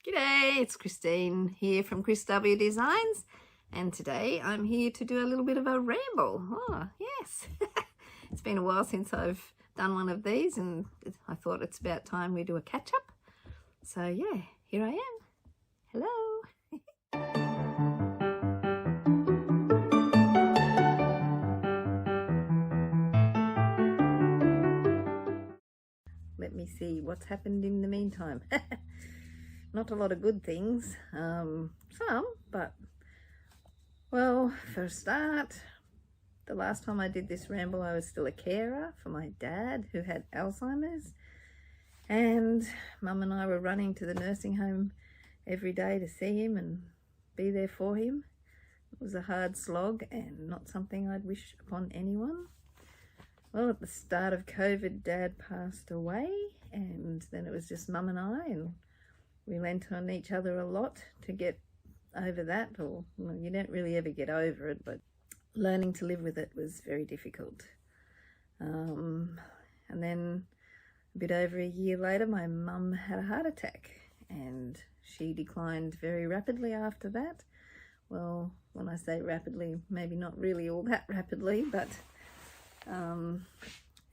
G'day, it's Christine here from Chris W Designs, and today I'm here to do a little bit of a ramble. Oh, yes. It's been a while since I've done one of these, and I thought it's about time we do a catch-up. So yeah, here I am. Hello. Let me see what's happened in the meantime. Not a lot of good things, some, but well, for a start, the last time I did this ramble I was still a carer for my dad who had Alzheimer's, and Mum and I were running to the nursing home every day to see him and be there for him. It was a hard slog and not something I'd wish upon anyone. Well, at the start of COVID, Dad passed away, and then it was just Mum and I, and we lent on each other a lot to get over that. Or well, you don't really ever get over it, but learning to live with it was very difficult. And then a bit over a year later, my mum had a heart attack, and she declined very rapidly after that. Well, when I say rapidly, maybe not really all that rapidly, but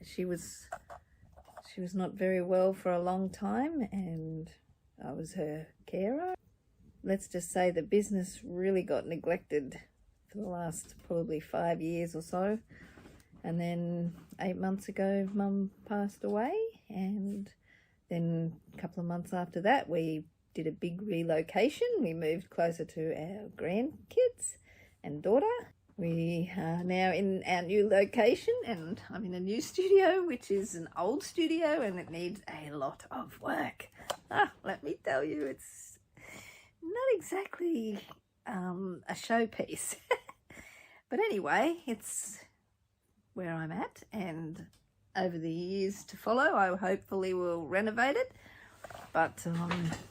she was not very well for a long time, and I was her carer. Let's just say the business really got neglected for the last probably 5 years or so. And then 8 months ago, Mum passed away. And then a couple of months after that, we did a big relocation. We moved closer to our grandkids and daughter. We are now in our new location, and I'm in a new studio, which is an old studio, and it needs a lot of work. Let me tell you, it's not exactly a showpiece. But anyway, it's where I'm at, and over the years to follow, I hopefully will renovate it. But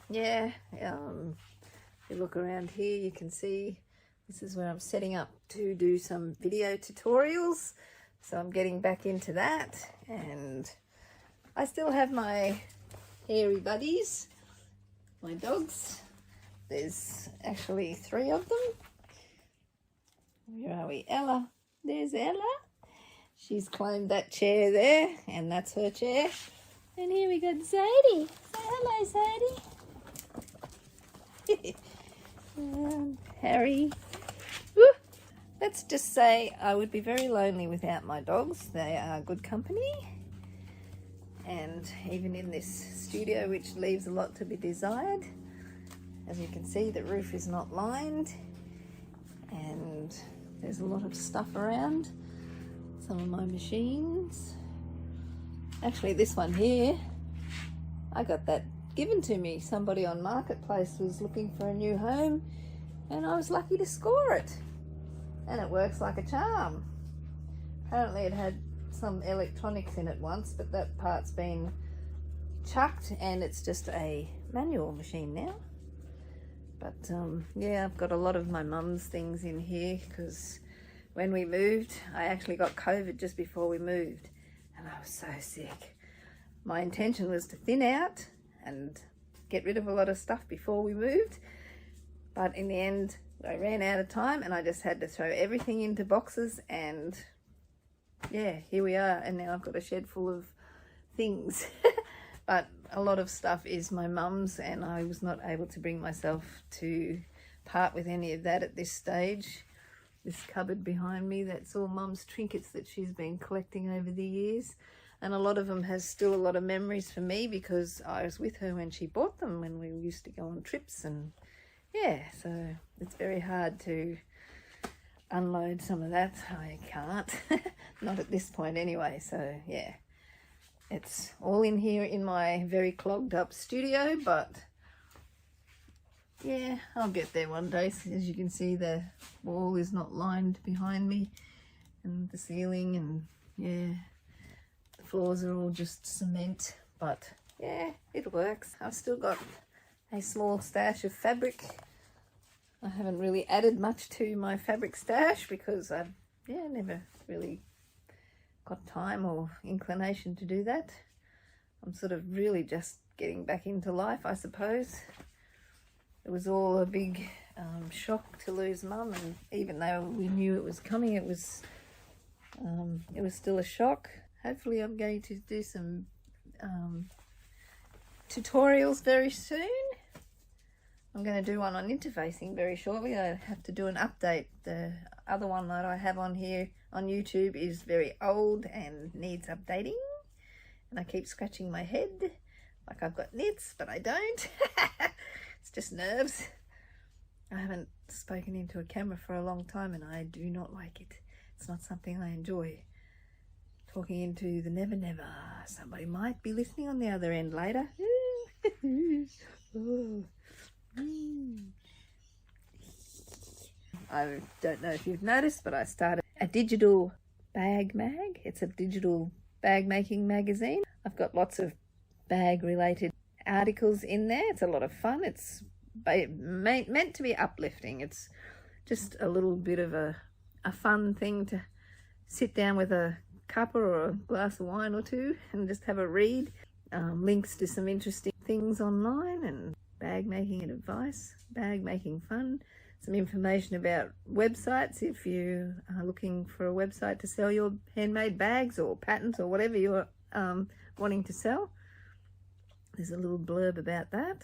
yeah, if you look around here, you can see this is where I'm setting up to do some video tutorials. So I'm getting back into that, and I still have my hairy buddies, my dogs. There's actually 3 of them. Where are we? Ella. There's Ella. She's climbed that chair there, and that's her chair. And here we got Zadie. Say hello, Zadie. Harry. Woo. Let's just say I would be very lonely without my dogs. They are good company. And even in this studio, which leaves a lot to be desired, as you can see, the roof is not lined, and there's a lot of stuff around. Some of my machines. Actually, this one here, I got that given to me. Somebody on Marketplace was looking for a new home, and I was lucky to score it. And it works like a charm. Apparently it had some electronics in it once, but that part's been chucked, and it's just a manual machine now. But yeah, I've got a lot of my mum's things in here, because when we moved, I actually got COVID just before we moved, and I was so sick. My intention was to thin out and get rid of a lot of stuff before we moved, but in the end I ran out of time, and I just had to throw everything into boxes, and yeah, here we are. And now I've got a shed full of things. But a lot of stuff is my mum's, and I was not able to bring myself to part with any of that at this stage. This cupboard behind me, that's all Mum's trinkets that she's been collecting over the years. And a lot of them has still a lot of memories for me, because I was with her when she bought them, when we used to go on trips. And yeah, so it's very hard to unload some of that. I can't. Not at this point anyway. So yeah, it's all in here in my very clogged up studio, but yeah, I'll get there one day. As you can see, the wall is not lined behind me, and the ceiling, and yeah, the floors are all just cement, but yeah, it works. I've still got a small stash of fabric. I haven't really added much to my fabric stash, because I've never really got time or inclination to do that. I'm sort of really just getting back into life, I suppose. it was all a big shock to lose Mum, and even though we knew it was coming, it was still a shock. Hopefully I'm going to do some tutorials very soon. I'm going to do one on interfacing very shortly. I have to do an update. The other one that I have on here on YouTube is very old and needs updating, and I keep scratching my head like I've got nits, but I don't. It's just nerves. I haven't spoken into a camera for a long time and I do not like it. It's not something I enjoy. Talking into the never never. Somebody might be listening on the other end later. I don't know if you've noticed, but I started a digital bag mag. It's a digital bag making magazine. I've got lots of bag related articles in there. It's a lot of fun. It's meant to be uplifting. It's just a little bit of a fun thing to sit down with a cuppa or a glass of wine or two and just have a read. Links to some interesting things online and bag making and advice, bag making fun, some information about websites if you are looking for a website to sell your handmade bags or patterns or whatever you're wanting to sell. There's a little blurb about that.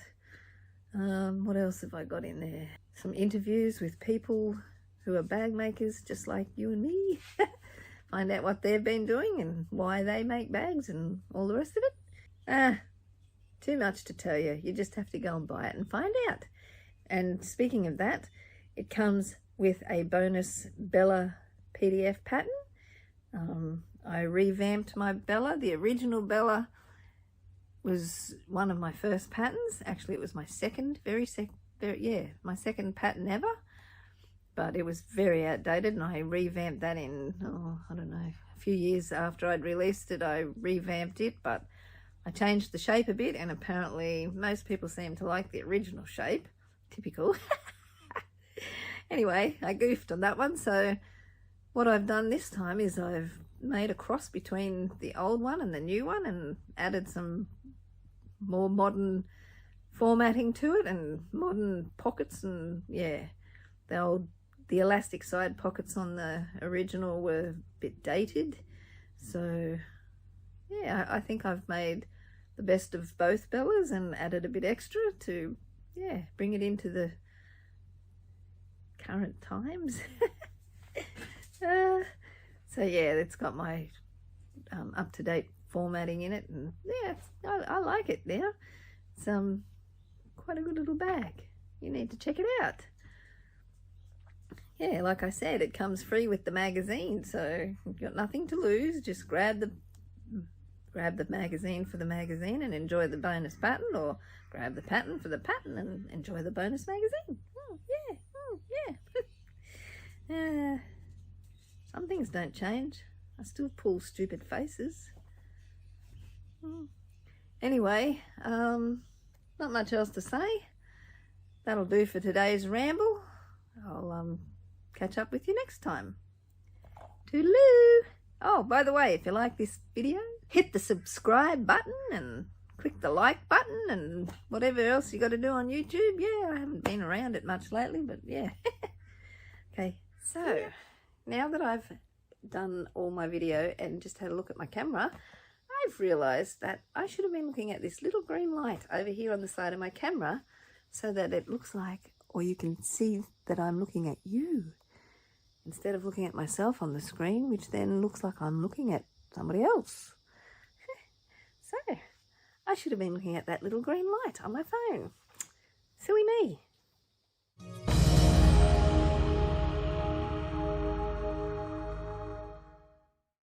What else have I got in there? Some interviews with people who are bag makers just like you and me. Find out what they've been doing and why they make bags and all the rest of it. Too much to tell you. You just have to go and buy it and find out. And speaking of that, it comes with a bonus Bella PDF pattern. I revamped my Bella. The original Bella was one of my first patterns. Actually, it was my my second pattern ever. But it was very outdated, and I revamped that in, I don't know, a few years after I'd released it. I revamped it, but I changed the shape a bit, and apparently most people seem to like the original shape. Typical. Anyway, I goofed on that one, so what I've done this time is I've made a cross between the old one and the new one and added some more modern formatting to it and modern pockets, and yeah, the elastic side pockets on the original were a bit dated, so yeah, I think I've made the best of both Bellas and added a bit extra to, yeah, bring it into the current times. So yeah, it's got my up-to-date formatting in it, and yeah, I like it now. It's quite a good little bag. You need to check it out. Yeah, like I said, it comes free with the magazine, so you've got nothing to lose. Just grab the magazine for the magazine and enjoy the bonus pattern, or grab the pattern for the pattern and enjoy the bonus magazine. Yeah. Some things don't change. I still pull stupid faces. Anyway, not much else to say. That'll do for today's ramble. I'll catch up with you next time. Toodaloo! Oh, by the way, if you like this video, hit the subscribe button and click the like button and whatever else you got to do on YouTube. Yeah, I haven't been around it much lately, but yeah. Okay, so now that I've done all my video and just had a look at my camera, I've realised that I should have been looking at this little green light over here on the side of my camera so that it looks like, or you can see that I'm looking at you instead of looking at myself on the screen, which then looks like I'm looking at somebody else. So I should have been looking at that little green light on my phone. Silly me.